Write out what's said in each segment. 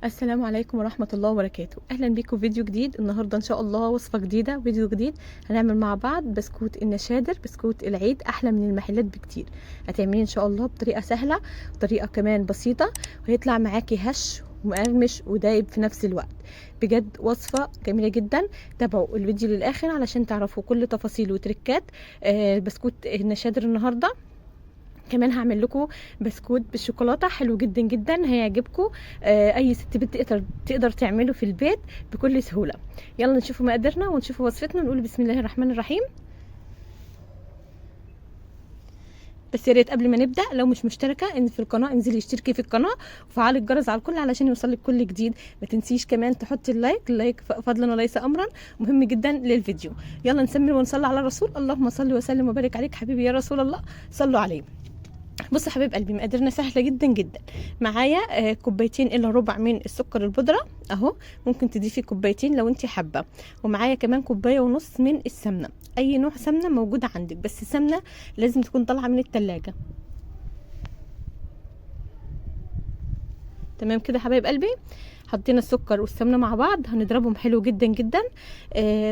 السلام عليكم ورحمة الله وبركاته. أهلا بيكم في فيديو جديد. النهاردة إن شاء الله وصفة جديدة وفيديو جديد. هنعمل مع بعض بسكوت النشادر، بسكوت العيد، أحلى من المحلات بكتير. هتعمليه إن شاء الله بطريقة سهلة وطريقة كمان بسيطة، وهيطلع معاكي هش ومقرمش ودايب في نفس الوقت. بجد وصفة جميلة جدا. تابعوا الفيديو للآخر علشان تعرفوا كل تفاصيل وتركات بسكوت النشادر النهاردة. كمان هعمل لكم بسكوت بالشوكولاته حلو جدا جدا هيعجبكم. اي ست بنت تقدر تعمله في البيت بكل سهوله. يلا نشوفوا مقاديرنا ونشوفوا وصفتنا ونقول بسم الله الرحمن الرحيم. بس يا ريت قبل ما نبدا لو مش مشتركه ان في القناه انزلي اشتركي في القناه وفعلي الجرس على الكل علشان يوصلك كل جديد. ما تنسيش كمان تحطي اللايك فضلا وليس امرا، مهم جدا للفيديو. يلا نسمي ونصلي على الرسول. اللهم صل وسلم وبارك عليك حبيبي يا رسول الله، صلوا عليه. بص يا حبيب قلبي، مقاديرنا سهله جدا جدا. معايا كوبايتين الا ربع من السكر البودره اهو، ممكن تضيفي كوبايتين لو انت حابه. ومعايا كمان كوبايه ونص من السمنه، اي نوع سمنه موجوده عندك، بس السمنه لازم تكون طالعه من التلاجة. تمام كده حبايب قلبي. حطينا السكر والسمنه مع بعض، هنضربهم حلو جدا جدا.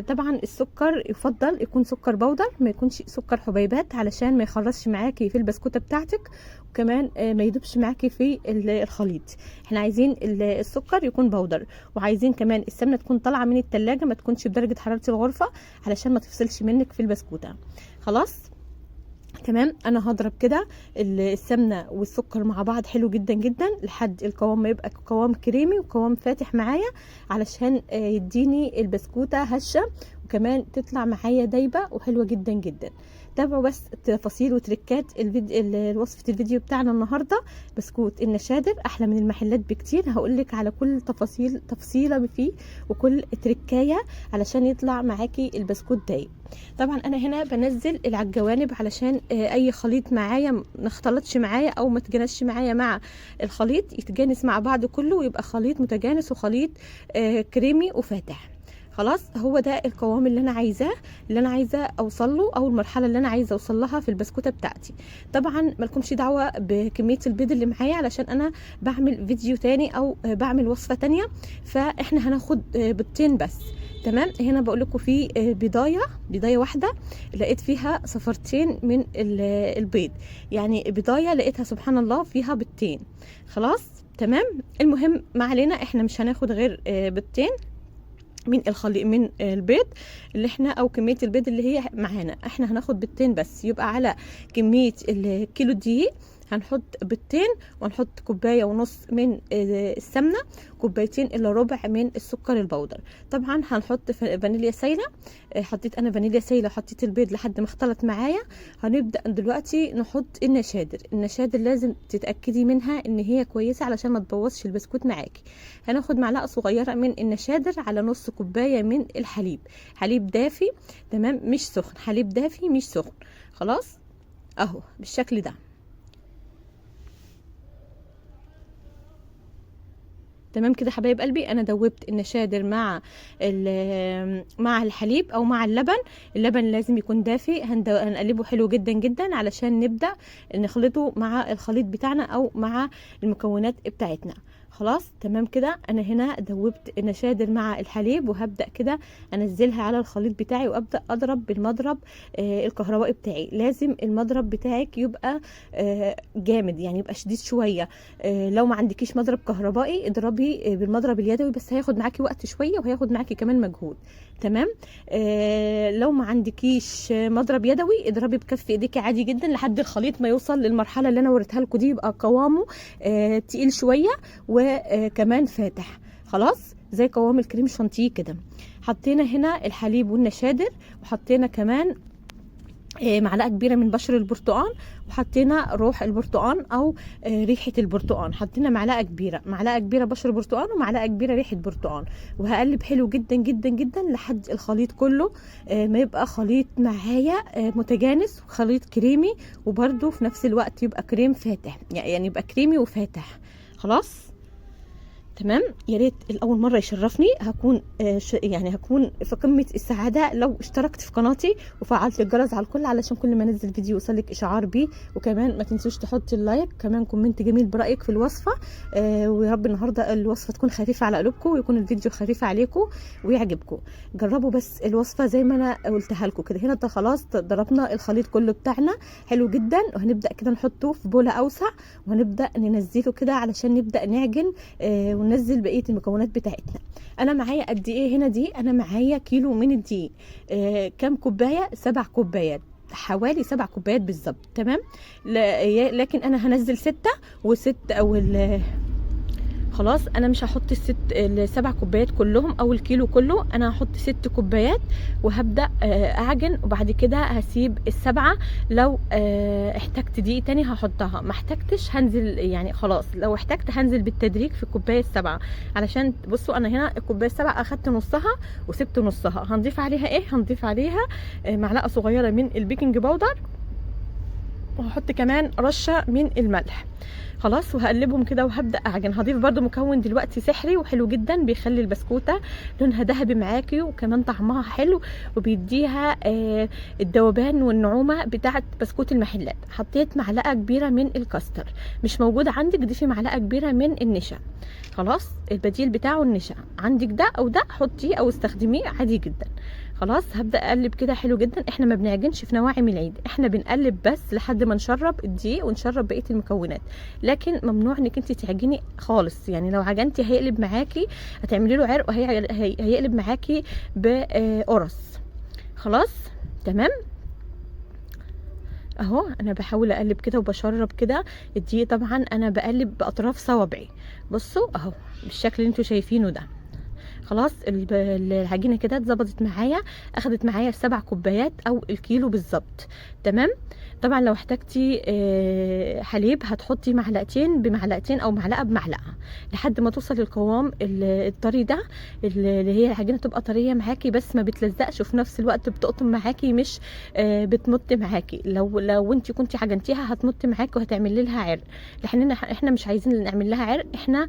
طبعا السكر يفضل يكون سكر بودر، ما يكونش سكر حبيبات علشان ما يخرجش معاكي في البسكوته بتاعتك، وكمان ما يدوبش معاكي في الخليط. احنا عايزين السكر يكون بودر، وعايزين كمان السمنه تكون طالعه من التلاجة، ما تكونش بدرجه حراره الغرفه علشان ما تفصلش منك في البسكوته. خلاص تمام. انا هضرب كده السمنه والسكر مع بعض حلو جدا جدا لحد القوام ما يبقى قوام كريمي وقوام فاتح معايا، علشان يديني البسكوته هشه وكمان تطلع معايا دايبه وحلوه جدا جدا. تابعوا بس تفاصيل وتركات وصفه الفيديو بتاعنا النهارده. بسكوت النشادر احلى من المحلات بكتير، هقولك على كل تفصيله فيه وكل تركايه علشان يطلع معاكي البسكوت دايب. طبعا انا هنا بنزل على الجوانب علشان اي خليط معايا ما اختلطش معايا او ما تجانسش معايا مع الخليط، يتجانس مع بعض كله ويبقى خليط متجانس وخليط كريمي وفاتح. خلاص هو ده القوام اللي انا عايزاه، اللي انا عايزه اوصل له، او المرحله اللي انا عايزه اوصل لها في البسكوته بتاعتي. طبعا مالكمش دعوه بكميه البيض اللي معايا علشان انا بعمل فيديو تاني او بعمل وصفه تانية، فاحنا هناخد بيضتين بس. تمام. هنا بقول لكم في بضايه واحده لقيت فيها صفرتين من البيض، يعني بضايه لقيتها سبحان الله فيها بيضتين. خلاص تمام. المهم ما علينا، احنا مش هناخد غير بيضتين من من البيض اللي احنا، او كميه البيض اللي هي معانا، احنا هناخد بيضتين بس. يبقى على كميه الكيلو دقيق هنحط بيضتين، وهنحط كوبايه ونص من السمنه، كوبايتين الا ربع من السكر البودر. طبعا هنحط فانيليا سايله. حطيت انا فانيليا سايله، حطيت البيض لحد ما اختلط معايا. هنبدا دلوقتي نحط النشادر لازم تتاكدي منها ان هي كويسه علشان ما تبوظش البسكوت معاكي. هناخد معلقه صغيره من النشادر على نص كوبايه من الحليب، حليب دافي تمام مش سخن، حليب دافي مش سخن. خلاص اهو بالشكل ده. تمام كده حبايب قلبي. انا دوبت النشادر مع الحليب او مع اللبن. اللبن لازم يكون دافي، هنقلبه حلو جدا جدا علشان نبدا نخلطه مع الخليط بتاعنا او مع المكونات بتاعتنا. خلاص تمام كده. انا هنا دوبت النشادر مع الحليب، وهبدا كده انزلها على الخليط بتاعي وابدا اضرب بالمضرب الكهربائي بتاعي. لازم المضرب بتاعك يبقى جامد، يعني يبقى شديد شويه. لو ما عندكيش مضرب كهربائي اضربي بالمضرب اليدوي، بس هياخد معاكي وقت شويه وهياخد معاكي كمان مجهود. تمام. لو ما عندكيش مضرب يدوي اضربي بكف ايديكي عادي جدا لحد الخليط ما يوصل للمرحله اللي انا وريتها لكم دي، يبقى قوامه تقيل شويه وكمان فاتح. خلاص زي قوام الكريم شانتيه كده. حطينا هنا الحليب والنشادر، وحطينا كمان معلقه كبيره من بشر البرتقال، وحطينا روح البرتقال او ريحه البرتقال. حطينا معلقه كبيره بشر برتقال ومعلقه كبيره ريحه برتقال. وهقلب حلو جدا جدا جدا لحد الخليط كله ما يبقى خليط معايا متجانس وخليط كريمي، وبرده في نفس الوقت يبقى كريم فاتح، يعني يبقى كريمي وفاتح. خلاص تمام. يا ريت الاول مره يشرفني، هكون يعني هكون في قمه السعاده لو اشتركت في قناتي وفعلت الجرس على الكل، علشان كل ما انزل فيديو يوصلك اشعار بيه. وكمان ما تنسوش تحطي اللايك، كمان كومنت جميل برايك في الوصفه. ويا رب النهارده الوصفه تكون خفيفه على قلوبكم، ويكون الفيديو خفيف عليكم ويعجبكم. جربوا بس الوصفه زي ما انا قلتها لكم كده. هنا ده خلاص ضربنا الخليط كله بتاعنا حلو جدا، وهنبدا كده نحطه في بوله اوسع، وهنبدا ننزله كده علشان نبدا نعجن وننزل بقيه المكونات بتاعتنا. انا معايا قد ايه هنا دي؟ انا معايا كيلو من الدقيق. كام كوبايه؟ 7 كوبايات، حوالي 7 كوبايات بالظبط. تمام. لكن انا هنزل 6 و6 او خلاص. انا مش هحط ال7 كوبايات كلهم او الكيلو كله، انا هحط 6 كوبايات وهبدا اعجن، وبعد كده هسيب ال7. لو احتجت دقيق تاني هحطها، ما احتجتش هنزل يعني خلاص. لو احتجت هنزل بالتدريج في الكوبايه ال7. علشان بصوا انا هنا الكوبايه ال7 اخدت نصها وسبت نصها. هنضيف عليها ايه؟ هنضيف عليها معلقه صغيره من البيكنج باودر، وهحط كمان رشه من الملح. خلاص، وهقلبهم كده وهبدا اعجن. هضيف برده مكون دلوقتي سحري وحلو جدا، بيخلي البسكوته لونها ذهبي معاكي، وكمان طعمها حلو، وبيديها الذوبان والنعومه بتاعه بسكوت المحلات. حطيت معلقه كبيره من الكاستر، مش موجود عندك ضيفي معلقه كبيره من النشا. خلاص، البديل بتاعه النشا، عندك ده او ده حطيه او استخدميه عادي جدا. خلاص، هبدا اقلب كده حلو جدا. احنا ما بنعجنش في نواعم العيد، احنا بنقلب بس لحد ما نشرب الدقيق ونشرب بقيه المكونات، لكن ممنوع انك انت تعجني خالص. يعني لو عجنتي هيقلب معاكي، هتعملي له عرق وهيقلب معاكي بقرص. خلاص تمام. اهو انا بحاول اقلب كده وبشرب كده الدقيق. طبعا انا بقلب باطراف صوابعي. بصوا اهو بالشكل اللي انتوا شايفينه ده. خلاص، العجينه كده اتظبطت معايا، اخدت معايا 7 كوبايات او الكيلو بالظبط. تمام. طبعا لو احتجتي حليب هتحطي معلقتين بمعلقتين او معلقه بمعلقه لحد ما توصل للقوام الطري ده، اللي هي العجينه تبقى طريه معاكي بس ما بتلزقش، وفي نفس الوقت بتقطم معاكي مش بتمط معاكي. لو انت كنتي عجنتيها هتمط معاكي وهتعملي لها عرق. لان احنا مش عايزين نعمل لها عرق، احنا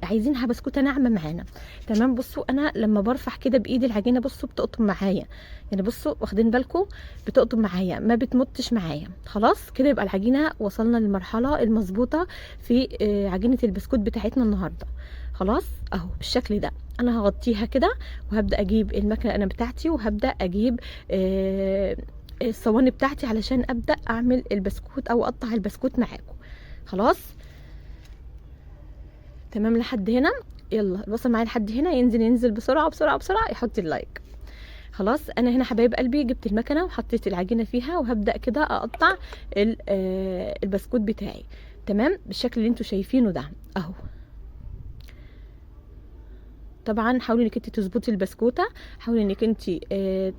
عايزينها بسكوته ناعمه معانا. تمام. بصوا انا لما برفع كده بايدي العجينه بصوا بتقطم معايا، يعني بصوا واخدين بالكم بتقطم معايا ما بتمطش معايا. خلاص كده يبقى العجينه وصلنا للمرحله المظبوطه في عجينه البسكوت بتاعتنا النهارده. خلاص اهو بالشكل ده. انا هغطيها كده وهبدا اجيب المكنه انا بتاعتي، وهبدا اجيب الصواني بتاعتي علشان ابدا اعمل البسكوت او اقطع البسكوت معاكم. خلاص تمام لحد هنا. يلا وصل معايا لحد هنا، ينزل بسرعه بسرعه بسرعه، يحط اللايك. خلاص انا هنا حبايب قلبي جبت المكنه وحطيت العجينه فيها، وهبدا كده اقطع البسكوت بتاعي. تمام بالشكل اللي انتوا شايفينه ده اهو. طبعا حاولي انك انت تظبطي البسكوته، حاولي انك انت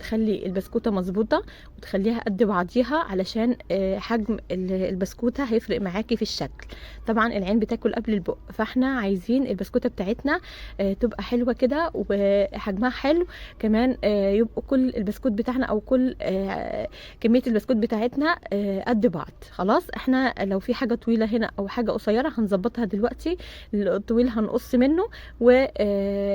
تخلي البسكوته مظبوطه وتخليها قد بعضيها، علشان حجم البسكوته هيفرق معاكي في الشكل. طبعا العين بتاكل قبل البق، فاحنا عايزين البسكوته بتاعتنا تبقى حلوه كده وحجمها حلو. كمان يبقى كل البسكوت بتاعنا او كل كميه البسكوت بتاعتنا قد بعض. خلاص احنا لو في حاجه طويله هنا او حاجه قصيره هنظبطها دلوقتي. الطويل هنقص منه، و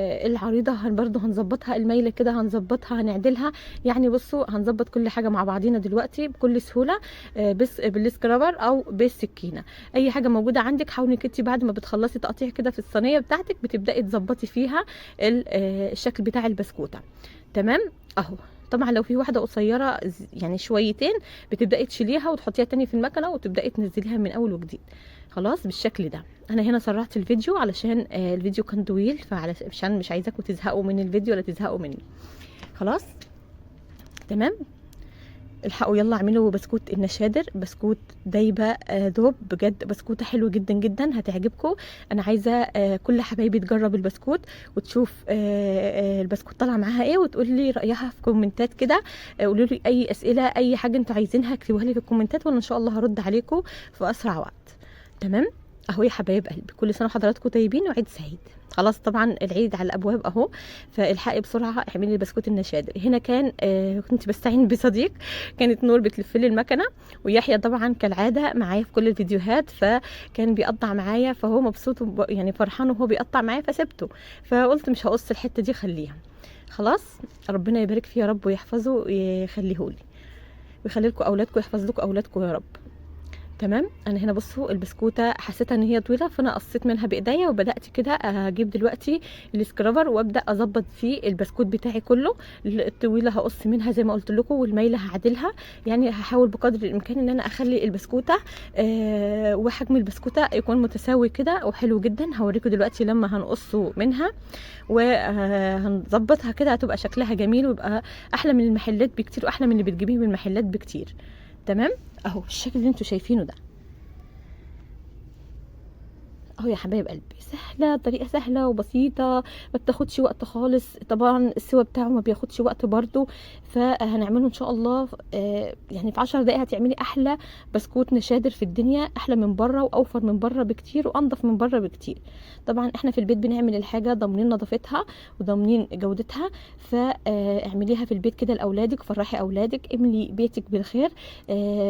العريضه برضو هنظبطها، المايله كده هنظبطها هنعدلها. يعني بصوا هنظبط كل حاجه مع بعضينا دلوقتي بكل سهوله، بس بالسكرابر او بالسكينه. اي حاجه موجوده عندك حاولي انك انت بعد ما بتخلصي تقطيع كده في الصينيه بتاعتك بتبداي تظبطي فيها الشكل بتاع البسكوته. تمام اهو. طبعا لو في واحده قصيره يعني شويتين بتبداي تشيليها وتحطيها تاني في المكنه وتبداي تنزليها من اول وجديد. خلاص بالشكل ده. انا هنا سرعت الفيديو علشان الفيديو كان طويل، فعشان مش عايزاكم تزهقوا من الفيديو ولا تزهقوا مني. خلاص تمام. الحقوا يلا اعملوا بسكوت النشادر، بسكوت دايبه دوب بجد، بسكوته حلوه جدا جدا هتعجبكم. انا عايزه كل حبايبي تجرب البسكوت وتشوف البسكوت طالع معاها ايه، وتقول لي رايها في كومنتات كده. قولوا لي اي اسئله اي حاجه انتوا عايزينها اكتبوها لي في الكومنتات، وانا ان شاء الله هرد عليكم في اسرع وقت. تمام اهو يا حبايب قلبي، كل سنه وحضراتكم طيبين وعيد سعيد. خلاص طبعا العيد على الابواب اهو، فالحقي بسرعه اعملي لي بسكوت النشادر. هنا كان كنت بستعين بصديق، كانت نور بتلف لي المكنه، ويحيى طبعا كالعاده معايا في كل الفيديوهات، فكان بيقطع معايا، فهو مبسوط يعني فرحان وهو بيقطع معايا، فسبته، فقلت مش هقص الحته دي، خليها خلاص. ربنا يبارك فيه يا رب ويحفظه ويخليهولي ويخلي لكم اولادكم، يحفظ لكم اولادكم يا رب. تمام. انا هنا بصوا البسكوته حسيتها ان هي طويله، فانا قصيت منها بايديا، وبدات كده اجيب دلوقتي السكرابر وابدا اظبط فيه البسكوت بتاعي كله. الطويله هقص منها زي ما قلت لكم، والمايله هعدلها، يعني هحاول بقدر الامكان ان انا اخلي البسكوته وحجم البسكوته يكون متساوي كده وحلو جدا. هوريكم دلوقتي لما هنقصه منها وهنظبطها كده، هتبقى شكلها جميل ويبقى احلى من المحلات بكتير، واحلى من اللي بتجيبيه من المحلات بكتير. تمام. اهو الشكل اللي انتوا شايفينه ده اهو يا حبايب قلبي، سهله، طريقه سهله وبسيطه، ما بتاخدش وقت خالص. طبعا السوا بتاعه ما بياخدش وقت برضو، فهنعمله ان شاء الله يعني في 10 دقايق هتعملي احلى بسكوت نشادر في الدنيا، احلى من بره واوفر من بره بكتير وانضف من بره بكتير. طبعا احنا في البيت بنعمل الحاجه ضامنين نظافتها وضامنين جودتها، فاعمليها في البيت كده لاولادك، فرحي اولادك، املي بيتك بالخير،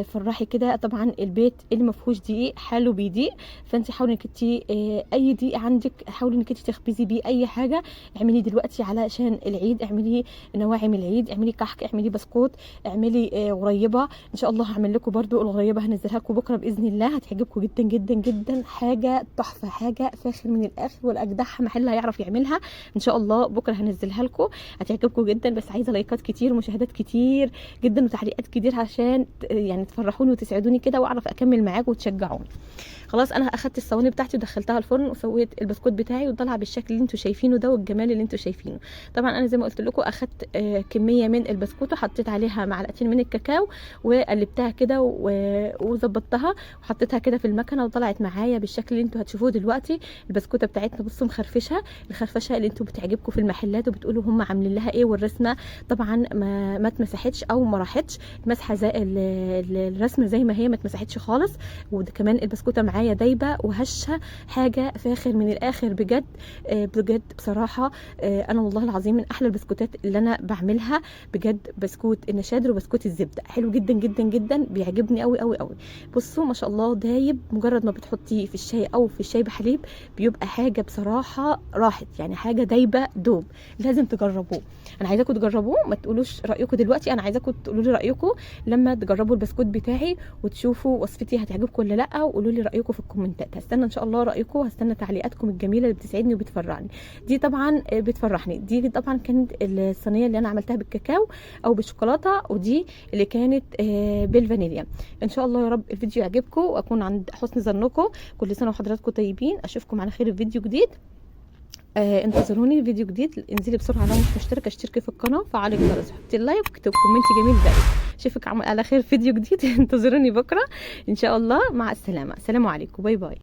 فرحي كده. طبعا البيت اللي ما فيهوش دقيق حاله بيضيق، فانت حاولي انك اي دقيق عندك حاولي انك تخبزي بيه اي حاجه. اعملي دلوقتي علشان العيد، اعملي نواعم العيد، اعملي كحك، اعملي بسكوت، اعملي غريبه. ان شاء الله هعمل لكم برده الغريبه، هنزلها لكم بكره باذن الله، هتعجبكم جدا جدا جدا، حاجه تحفه، حاجه فاخر من الاخر، والاجدعها محل هيعرف يعملها. ان شاء الله بكره هنزلها لكم، هتعجبكم جدا، بس عايزه لايكات كتير ومشاهدات كتير جدا وتعليقات كتير عشان يعني تفرحوني وتسعدوني كده، واعرف اكمل معاكم وتشجعوني. خلاص انا اخدت الصواني بتاعتي ودخلتها الفرن وسويت البسكوت بتاعي، وطلع بالشكل اللي انتوا شايفينه ده والجمال اللي انتوا شايفينه. طبعا انا زي ما قلت لكم اخدت كميه من البسكوت وحطيت عليها معلقتين من الكاكاو وقلبتها كده وظبطتها وحطيتها كده في المكنه، وطلعت معايا بالشكل اللي انتوا هتشوفوه دلوقتي. البسكوته بتاعتنا بصوا مخرفشه، الخرفشه اللي انتوا بتعجبكم في المحلات وبتقولوا هم عاملين لها ايه، والرسمه طبعا ما اتمسحتش او ما راحتش، المسحه زي الرسمه زي ما هي، ما اتمسحتش خالص. وده كمان البسكوته معايا دايبه وهشه، حاجه فاخر من الاخر بجد. بجد بصراحه انا والله العظيم من احلى البسكوتات اللي انا بعملها بجد، بسكوت النشادر وبسكوت الزبده، حلو جدا جدا جدا، بيعجبني قوي قوي قوي. بصوا ما شاء الله دايب، مجرد ما بتحطيه في الشاي او في الشاي بحليب بيبقى حاجه بصراحه راحت، يعني حاجه دايبه دوب، لازم تجربوه. انا عايزاكم تجربوه، ما تقولوش رايكم دلوقتي، انا عايزاكم تقولوا لي رايكم لما تجربوا البسكوت بتاعي وتشوفوا وصفتي هتعجبكم ولا لا، وقولوا لي رايكم في الكومنتات. هستنى ان شاء الله رايكم، هستنى تعليقاتكم الجميله اللي بتسعدني وبتفرحني. دي طبعا بتفرحني، دي طبعا كانت الصينيه اللي انا عملتها بالكاكاو او بالشوكولاته، ودي اللي كانت بالفانيليا. ان شاء الله يا رب الفيديو يعجبكم واكون عند حسن ظنكم. كل سنه وحضراتكم طيبين، اشوفكم على خير في فيديو جديد. انتظروني فيديو جديد، انزلي بسرعه لو مش مشتركه اشتركي في القناه وفعلي الجرس، حطي اللايك واكتبي كومنت جميل دايما. اشوفك على خير في فيديو جديد. انتظروني بكره ان شاء الله، مع السلامه، السلام عليكم، باي باي.